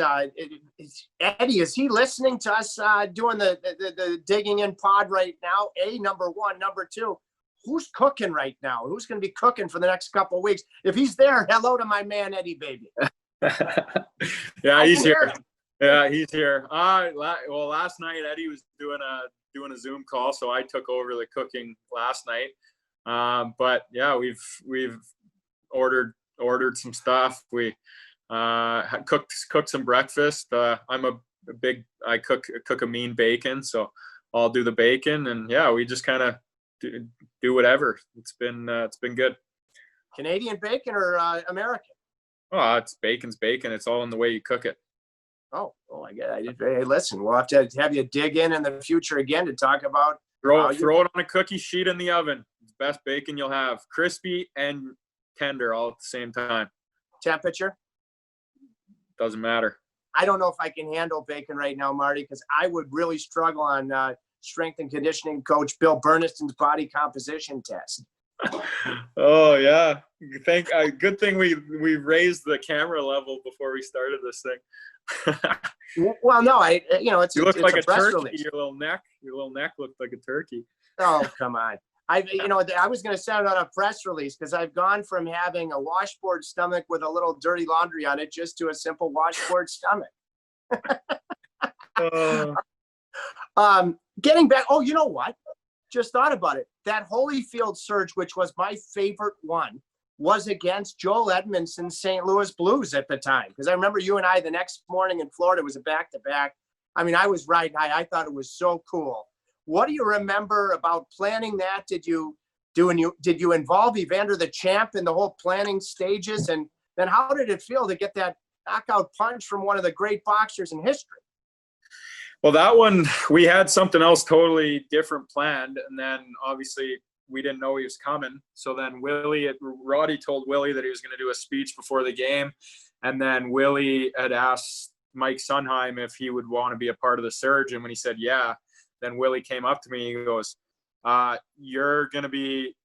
Eddie, is he listening to us doing the digging in pod right now? Number one. Number two, who's cooking right now? Who's going to be cooking for the next couple of weeks? If he's there, hello to my man, Eddie, baby. Yeah, he's here. Yeah, he's here. Well, last night Eddie was doing a Zoom call, so I took over the cooking last night. But yeah, we've ordered some stuff. We cooked some breakfast. I cook a mean bacon, so I'll do the bacon, and yeah, we just kind of do whatever. It's been good. Canadian bacon or American? Oh, bacon's bacon. It's all in the way you cook it. Oh my God! Hey, listen, we'll have to have you dig in the future again to talk about. Throw it on a cookie sheet in the oven. It's the best bacon you'll have. Crispy and tender all at the same time. Temperature? Doesn't matter. I don't know if I can handle bacon right now, Marty, because I would really struggle on strength and conditioning coach Bill Burniston's body composition test. Oh yeah. Good thing we raised the camera level before we started this thing. Well, no, it's you look like a turkey. Release. Your little neck looked like a turkey. Oh, come on. I was going to send out a press release because I've gone from having a washboard stomach with a little dirty laundry on it just to a simple washboard stomach. Getting back. Oh, you know what? Just thought about it. That Holyfield surge, which was my favorite one, was against Joel Edmondson's St. Louis Blues at the time. Because I remember you and I the next morning in Florida was a back-to-back. I mean, I was riding high. I thought it was so cool. What do you remember about planning that? Did you involve Evander the Champ in the whole planning stages? And then how did it feel to get that knockout punch from one of the great boxers in history? Well, that one, we had something else totally different planned. And then obviously we didn't know he was coming. So then Roddy told Willie that he was going to do a speech before the game. And then Willie had asked Mike Sunheim if he would want to be a part of the surge. And when he said, yeah, then Willie came up to me. He goes, you're going to be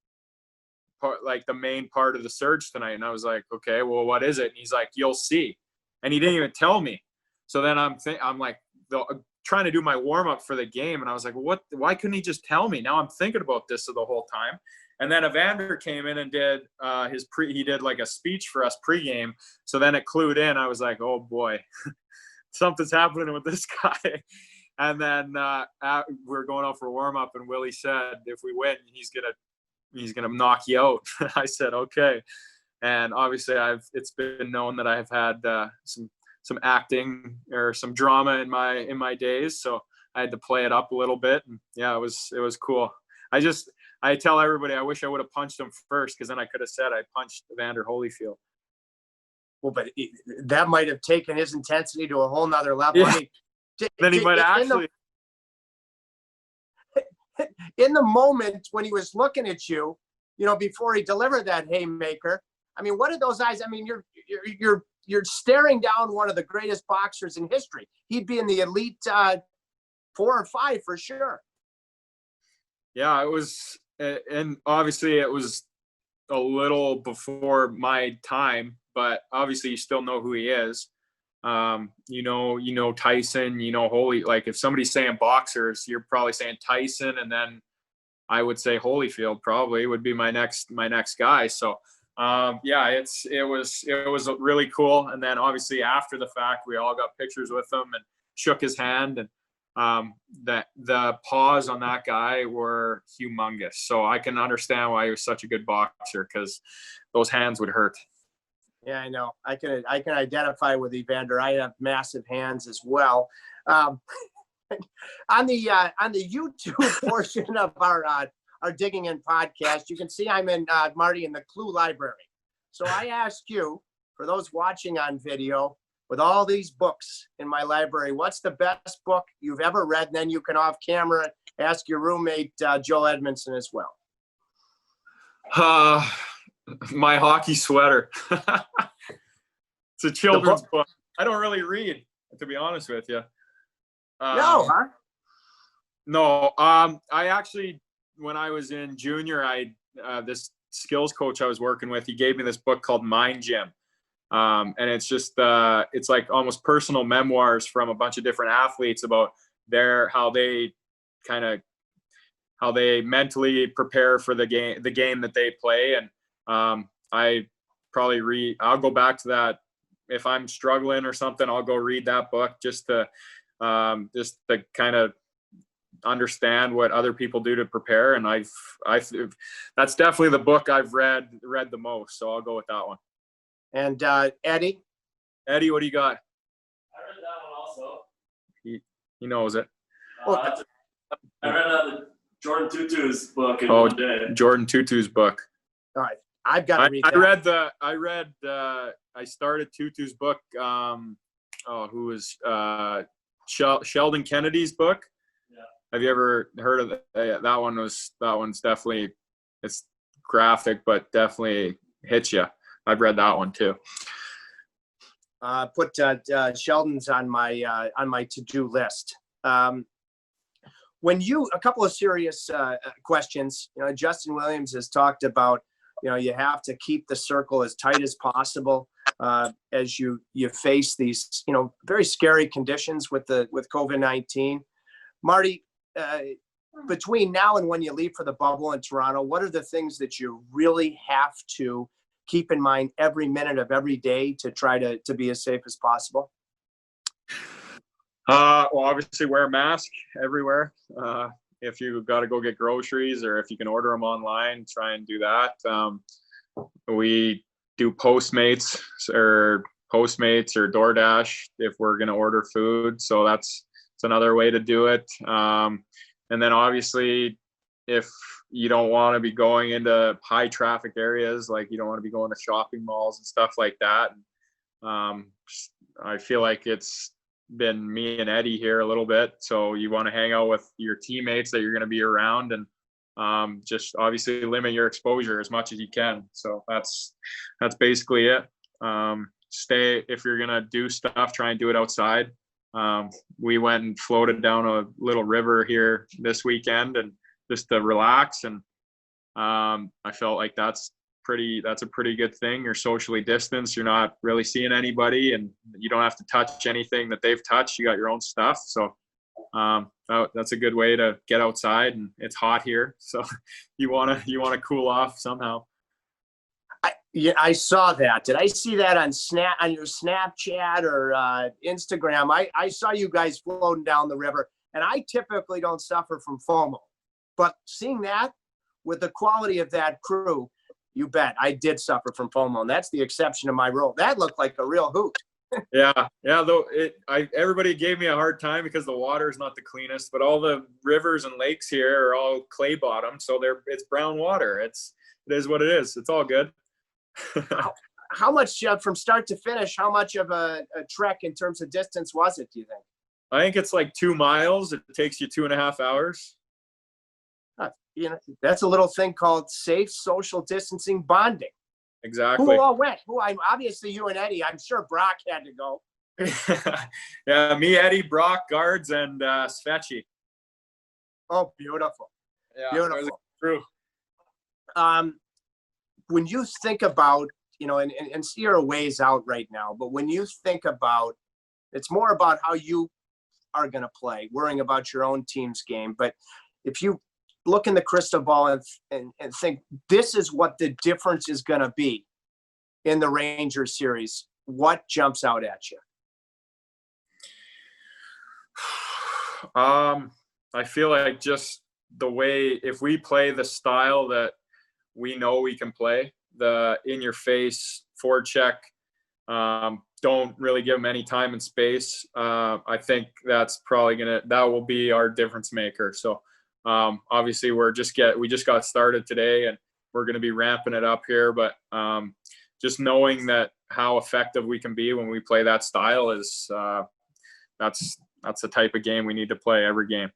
the main part of the surge tonight. And I was like, okay, well, what is it? And he's like, you'll see. And he didn't even tell me. So then I'm like, trying to do my warm up for the game. And I was like, why couldn't he just tell me? Now I'm thinking about this the whole time. And then Evander came in and did he did like a speech for us pregame. So then it clued in. I was like, oh boy, something's happening with this guy. And then we're going out for warm up, and Willie said, if we win, he's gonna knock you out. I said, okay. And obviously it's been known that I've had some acting or some drama in my days. So I had to play it up a little bit, and yeah, it was cool. I tell everybody, I wish I would have punched him first, because then I could have said I punched Evander Holyfield. Well, but that might have taken his intensity to a whole nother level. Yeah. I mean, then he might actually. In the moment when he was looking at you, before he delivered that haymaker, I mean, what are those eyes? I mean, you're staring down one of the greatest boxers in history. He'd be in the elite 4 or 5 for sure. Yeah, it was, and obviously it was a little before my time, but obviously you still know who he is. Tyson, Holy, like if somebody's saying boxers, you're probably saying Tyson, and then I would say Holyfield probably would be my next guy. So it was really cool. And then obviously after the fact, we all got pictures with him and shook his hand, and that the paws on that guy were humongous. So I can understand why he was such a good boxer, because those hands would hurt. Yeah, I know. I can identify with Evander. I have massive hands as well. On the YouTube portion of our Digging In podcast, you can see I'm in, Marty, in the Clue Library. So I ask you, for those watching on video, with all these books in my library, what's the best book you've ever read? And then you can off camera ask your roommate, Joel Edmondson, as well. My hockey sweater. It's a children's book. I don't really read, to be honest with you. No, huh? No. I actually, when I was in junior, this skills coach I was working with, he gave me this book called Mind Gym. And it's just, it's like almost personal memoirs from a bunch of different athletes about how they mentally prepare for the game that they play. And I'll go back to that. If I'm struggling or something, I'll go read that book just to kind of understand what other people do to prepare. And that's definitely the book I've read the most. So I'll go with that one. And Eddie, what do you got? I read that one also. He knows it. I read Jordan Tutu's book in one day. Jordan Tutu's book. All right, I've got to read that. I started Tutu's book. Who was Sheldon Kennedy's book? Yeah. Have you ever heard of that? That one's definitely, it's graphic, but definitely hits you. I've read that one too. Put Sheldon's on my to-do list. A couple of serious questions. Justin Williams has talked about, you have to keep the circle as tight as possible as you face these, very scary conditions with COVID-19. Marty, between now and when you leave for the bubble in Toronto, what are the things that you really have to keep in mind every minute of every day to try to be as safe as possible? Well, obviously wear a mask everywhere. If you got to go get groceries, or if you can order them online, try and do that. We do Postmates or DoorDash if we're going to order food. So it's another way to do it. And then obviously, if you don't want to be going into high traffic areas, like you don't want to be going to shopping malls and stuff like that. I feel like it's been me and Eddie here a little bit. So you want to hang out with your teammates that you're going to be around, and just obviously limit your exposure as much as you can. So that's basically it. If you're going to do stuff, try and do it outside. We went and floated down a little river here this weekend, and just to relax. And I felt like that's a pretty good thing. You're socially distanced. You're not really seeing anybody, and you don't have to touch anything that they've touched. You got your own stuff. So that's a good way to get outside, and it's hot here. So you want to cool off somehow. I saw that. Did I see that on your Snapchat or Instagram? I saw you guys floating down the river, and I typically don't suffer from FOMO, but seeing that with the quality of that crew, you bet I did suffer from FOMO, and that's the exception to my rule. That looked like a real hoot. Yeah. Though everybody gave me a hard time because the water is not the cleanest, but all the rivers and lakes here are all clay bottom, so it's brown water. It is what it is. It's all good. How much from start to finish? How much of a trek in terms of distance was it, do you think? I think it's like 2 miles. It takes you 2.5 hours. That's a little thing called safe social distancing bonding. Exactly. Who all went? Obviously you and Eddie. I'm sure Brock had to go. Yeah, me, Eddie, Brock, guards, and Sveci. Oh, beautiful. Yeah, beautiful. True. When you think about, and you're a ways out right now, but when you think about, it's more about how you are going to play, worrying about your own team's game. But if you look in the crystal ball and think this is what the difference is going to be in the Rangers series, what jumps out at you? I feel like just the way, if we play the style that we know we can play, the in-your-face forecheck, don't really give them any time and space. I think that's probably that will be our difference maker. So Obviously we just got started today, and we're going to be ramping it up here. But just knowing that how effective we can be when we play that style is that's the type of game we need to play every game.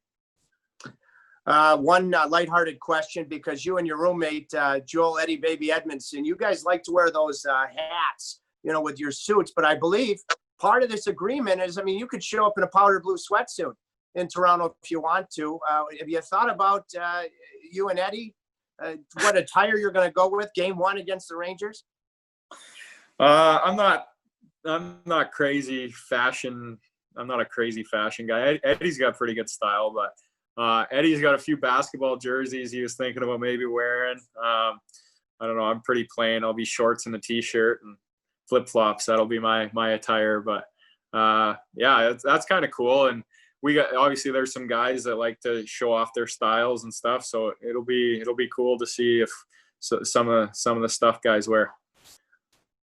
One lighthearted question, because you and your roommate, Joel Eddie Baby Edmondson, you guys like to wear those hats, with your suits. But I believe part of this agreement is, you could show up in a powder blue sweatsuit in Toronto if you want to. Have you thought about, you and Eddie, what attire you're going to go with game 1 against the Rangers? I'm not crazy fashion. I'm not a crazy fashion guy. Eddie's got pretty good style, but Eddie's got a few basketball jerseys he was thinking about maybe wearing. I don't know. I'm pretty plain. I'll be shorts and a t-shirt and flip-flops. That'll be my attire. But yeah, that's kind of cool. And obviously there's some guys that like to show off their styles and stuff. So it'll be cool to see if some of the stuff guys wear.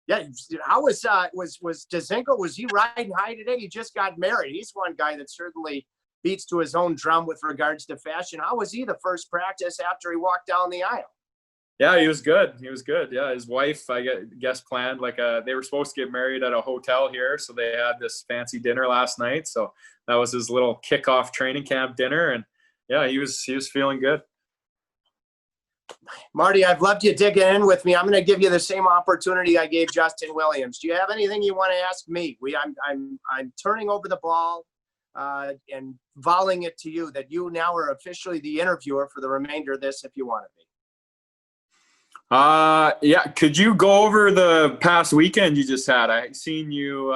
Yeah, how was Dzingel? Was he riding high today? He just got married. He's one guy that certainly beats to his own drum with regards to fashion. How was he the first practice after he walked down the aisle? Yeah, he was good. Yeah, his wife, I guess, planned they were supposed to get married at a hotel here, so they had this fancy dinner last night. So that was his little kickoff training camp dinner, and yeah, he was feeling good. Marty, I've loved you digging in with me. I'm going to give you the same opportunity I gave Justin Williams. Do you have anything you want to ask me? I'm turning over the ball and volleying it to you that you now are officially the interviewer for the remainder of this if you want to be. Yeah. Could you go over the past weekend you just had? I seen you.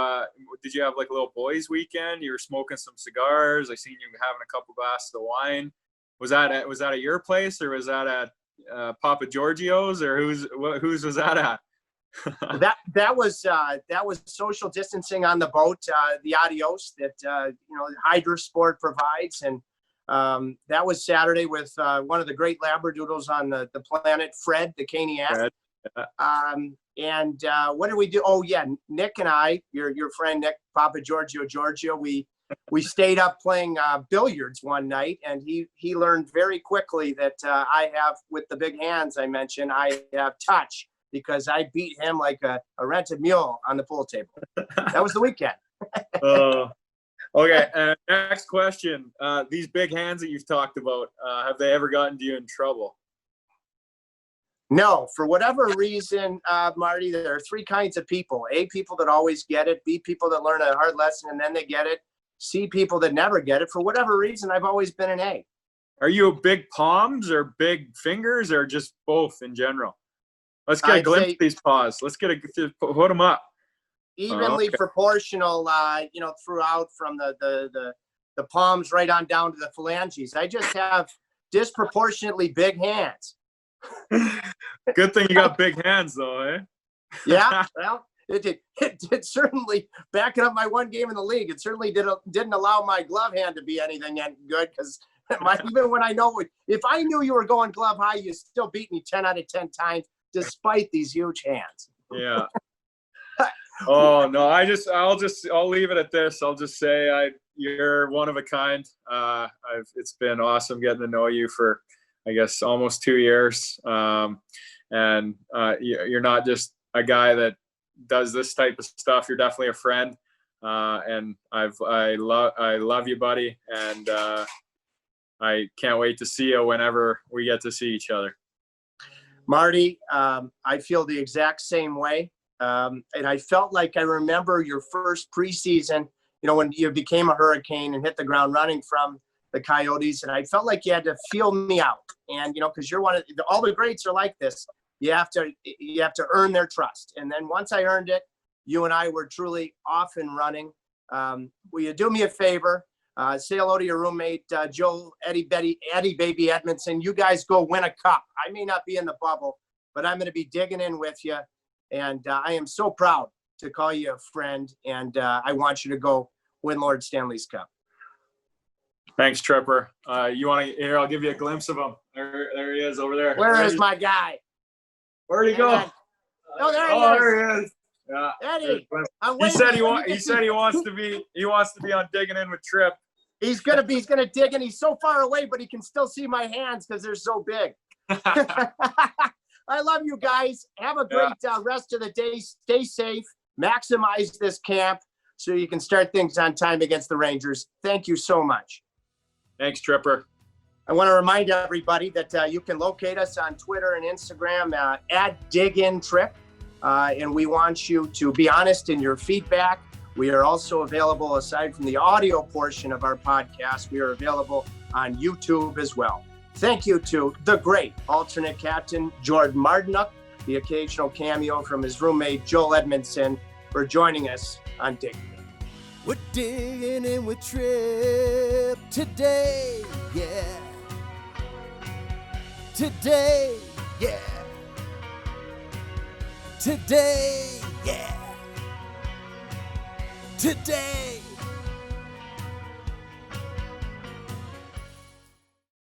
Did you have like a little boys' weekend? You were smoking some cigars. I seen you having a couple glasses of wine. Was that at your place, or was that at Papa Giorgio's, or whose was that at? that was social distancing on the boat, the Adios that Hydra Sport provides, and that was Saturday with one of the great labradoodles on the planet, Fred the Caniac. And what did we do? Oh yeah, Nick and I, your friend Nick, Papa Giorgio, we stayed up playing billiards one night, and he learned very quickly that I have, with the big hands I mentioned, I have touch, because I beat him like a rented mule on the pool table. That was the weekend. Okay, next question. These big hands that you've talked about, have they ever gotten you in trouble? No, for whatever reason, Marty, there are 3 kinds of people. A, people that always get it. B, people that learn a hard lesson and then they get it. C, people that never get it. For whatever reason, I've always been an A. Are you big palms or big fingers, or just both in general? Let's get a glimpse of these paws. Let's put them up. Evenly proportional, throughout, from the palms right on down to the phalanges. I just have disproportionately big hands. Good thing you got big hands, though, eh? Yeah, well, it certainly, backing up my one game in the league, it certainly didn't allow my glove hand to be anything good, because even when if I knew you were going glove high, you still beat me 10 out of 10 times, despite these huge hands. Yeah. Oh no, I'll leave it at this. I'll just say you're one of a kind. It's been awesome getting to know you for, I guess, almost 2 years. And you're not just a guy that does this type of stuff. You're definitely a friend. And I love you, buddy. And I can't wait to see you whenever we get to see each other. Marty, I feel the exact same way. And I felt like I remember your first preseason, when you became a Hurricane and hit the ground running from the Coyotes. And I felt like you had to feel me out. And, because you're all the greats are like this. You have to earn their trust. And then once I earned it, you and I were truly off and running. Will you do me a favor? Say hello to your roommate, Joe Eddie Baby Edmondson. You guys go win a cup. I may not be in the bubble, but I'm going to be digging in with you. And I am so proud to call you a friend. And I want you to go win Lord Stanley's Cup. Thanks, Tripper. You want to? Here, I'll give you a glimpse of him. There he is over there. Where is my guy? Where'd he go? Oh, there he is. There he is. Yeah. Eddie, he said he wants to be on Digging In with Tripp. He's gonna dig, and he's so far away, but he can still see my hands because they're so big. I love you guys. Have a great rest of the day. Stay safe. Maximize this camp so you can start things on time against the Rangers. Thank you so much. Thanks, Tripper. I want to remind everybody that you can locate us on Twitter and Instagram at DigInTripp. And we want you to be honest in your feedback. We are also available, aside from the audio portion of our podcast, we are available on YouTube as well. Thank you to the great alternate captain, Jordan Martinook, the occasional cameo from his roommate, Joel Edmondson, for joining us on Digging In. We're digging in with Tripp today, yeah. Today, yeah. Today, yeah. Today.